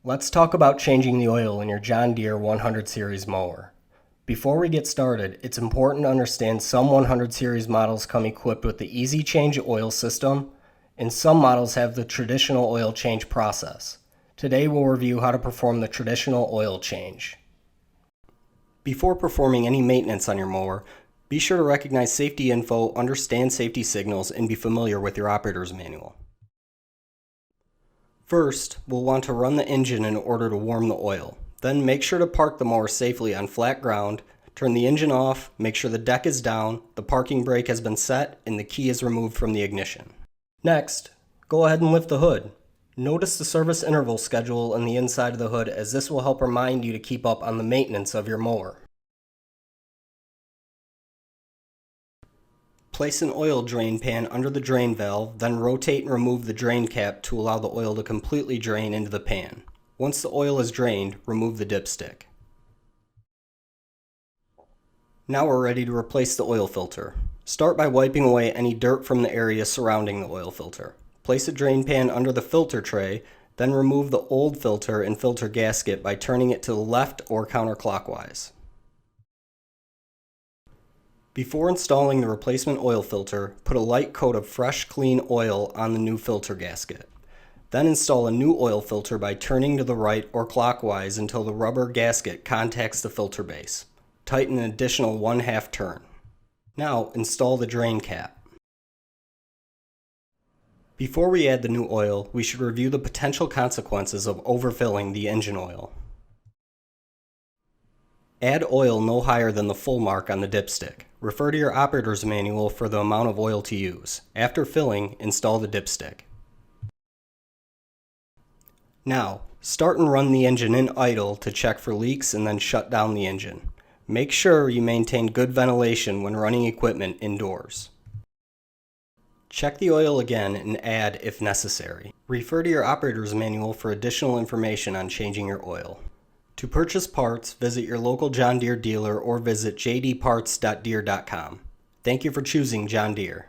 Let's talk about changing the oil in your John Deere 100 series mower. Before we get started, it's important to understand some 100 series models come equipped with the easy change oil system, and some models have the traditional oil change process. Today we'll review how to perform the traditional oil change. Before performing any maintenance on your mower, be sure to recognize safety info, understand safety signals, and be familiar with your operator's manual. First, we'll want to run the engine in order to warm the oil. Then make sure to park the mower safely on flat ground, turn the engine off, make sure the deck is down, the parking brake has been set, and the key is removed from the ignition. Next, go ahead and lift the hood. Notice the service interval schedule on the inside of the hood, as this will help remind you to keep up on the maintenance of your mower. Place an oil drain pan under the drain valve, then rotate and remove the drain cap to allow the oil to completely drain into the pan. Once the oil is drained, remove the dipstick. Now we're ready to replace the oil filter. Start by wiping away any dirt from the area surrounding the oil filter. Place a drain pan under the filter tray, then remove the old filter and filter gasket by turning it to the left or counterclockwise. Before installing the replacement oil filter, put a light coat of fresh, clean oil on the new filter gasket. Then install a new oil filter by turning to the right or clockwise until the rubber gasket contacts the filter base. Tighten an additional 1/2 turn. Now install the drain cap. Before we add the new oil, we should review the potential consequences of overfilling the engine oil. Add oil no higher than the full mark on the dipstick. Refer to your operator's manual for the amount of oil to use. After filling, install the dipstick. Now, start and run the engine in idle to check for leaks and then shut down the engine. Make sure you maintain good ventilation when running equipment indoors. Check the oil again and add if necessary. Refer to your operator's manual for additional information on changing your oil. To purchase parts, visit your local John Deere dealer or visit jdparts.deere.com. Thank you for choosing John Deere.